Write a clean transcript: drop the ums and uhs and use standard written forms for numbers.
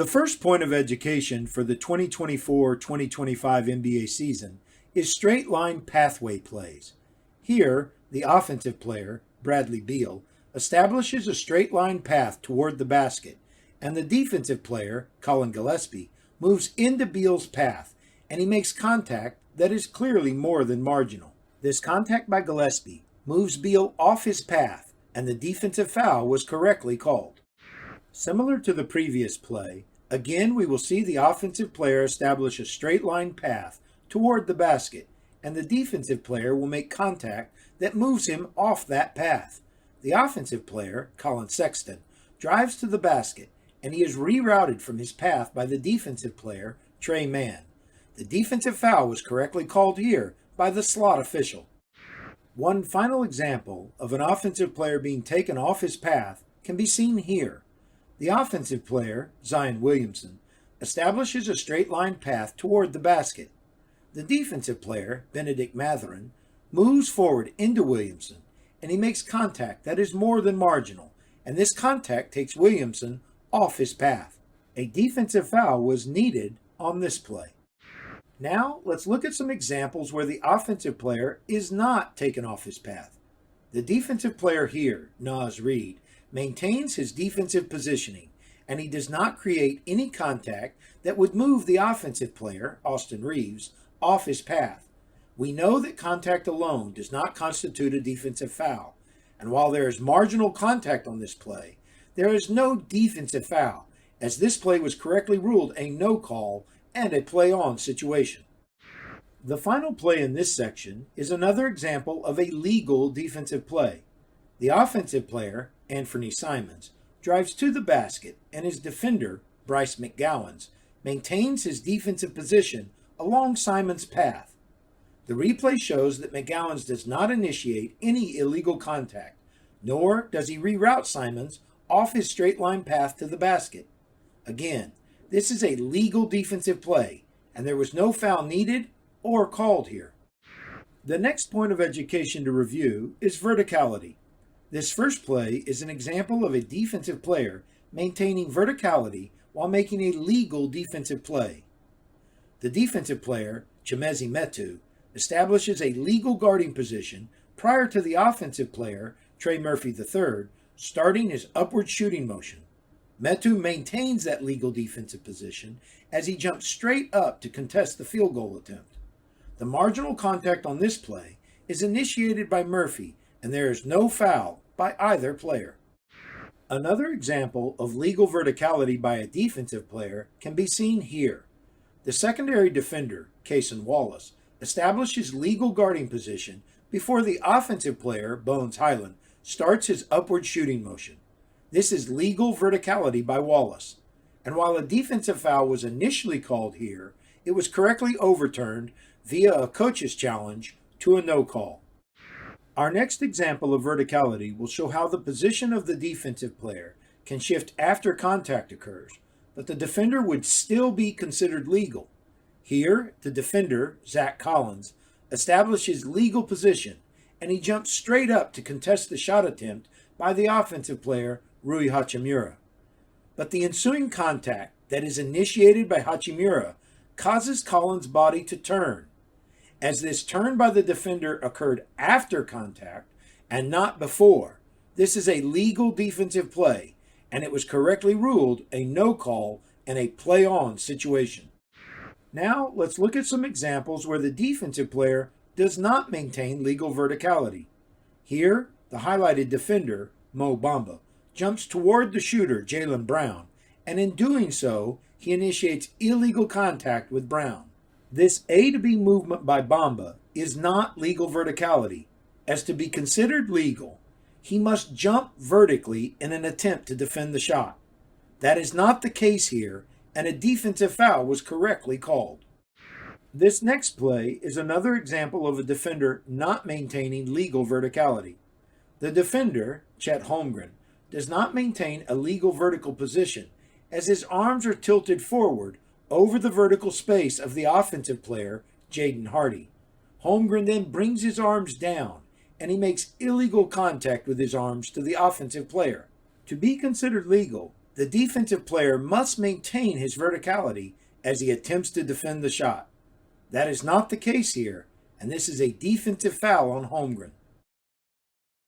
The first point of education for the 2024-2025 NBA season is straight line pathway plays. Here, the offensive player, Bradley Beal, establishes a straight line path toward the basket, and the defensive player, Colin Gillespie, moves into Beal's path, and he makes contact that is clearly more than marginal. This contact by Gillespie moves Beal off his path, and the defensive foul was correctly called. Similar to the previous play, again we will see the offensive player establish a straight line path toward the basket, and the defensive player will make contact that moves him off that path. The offensive player, Colin Sexton, drives to the basket, and he is rerouted from his path by the defensive player, Trey Mann. The defensive foul was correctly called here by the slot official. One final example of an offensive player being taken off his path can be seen here. The offensive player, Zion Williamson, establishes a straight line path toward the basket. The defensive player, Benedict Mathurin, moves forward into Williamson, and he makes contact that is more than marginal, and this contact takes Williamson off his path. A defensive foul was needed on this play. Now, let's look at some examples where the offensive player is not taken off his path. The defensive player here, Naz Reid, maintains his defensive positioning, and he does not create any contact that would move the offensive player, Austin Reeves, off his path. We know that contact alone does not constitute a defensive foul, and while there is marginal contact on this play, there is no defensive foul, as this play was correctly ruled a no call and a play-on situation. The final play in this section is another example of a legal defensive play. The offensive player, Anthony Simons, drives to the basket, and his defender, Bryce McGowens, maintains his defensive position along Simons' path. The replay shows that McGowens does not initiate any illegal contact, nor does he reroute Simons off his straight line path to the basket. Again, this is a legal defensive play, and there was no foul needed or called here. The next point of education to review is verticality. This first play is an example of a defensive player maintaining verticality while making a legal defensive play. The defensive player, Chimezie Metu, establishes a legal guarding position prior to the offensive player, Trey Murphy III, starting his upward shooting motion. Metu maintains that legal defensive position as he jumps straight up to contest the field goal attempt. The marginal contact on this play is initiated by Murphy, and there is no foul by either player. Another example of legal verticality by a defensive player can be seen here. The secondary defender, Cason Wallace, establishes legal guarding position before the offensive player, Bones Hyland, starts his upward shooting motion. This is legal verticality by Wallace, and while a defensive foul was initially called here, it was correctly overturned via a coach's challenge to a no call. Our next example of verticality will show how the position of the defensive player can shift after contact occurs, but the defender would still be considered legal. Here, the defender, Zach Collins, establishes legal position, and he jumps straight up to contest the shot attempt by the offensive player, Rui Hachimura. But the ensuing contact that is initiated by Hachimura causes Collins' body to turn. As this turn by the defender occurred after contact and not before, this is a legal defensive play, and it was correctly ruled a no call and a play-on situation. Now, let's look at some examples where the defensive player does not maintain legal verticality. Here, the highlighted defender, Mo Bamba, jumps toward the shooter, Jaylen Brown, and in doing so, he initiates illegal contact with Brown. This A to B movement by Bamba is not legal verticality. As to be considered legal, he must jump vertically in an attempt to defend the shot. That is not the case here, and a defensive foul was correctly called. This next play is another example of a defender not maintaining legal verticality. The defender, Chet Holmgren, does not maintain a legal vertical position as his arms are tilted forward over the vertical space of the offensive player, Jaden Hardy. Holmgren then brings his arms down, and he makes illegal contact with his arms to the offensive player. To be considered legal, The defensive player must maintain his verticality as he attempts to defend the shot. That is not the case here, and this is a defensive foul on Holmgren.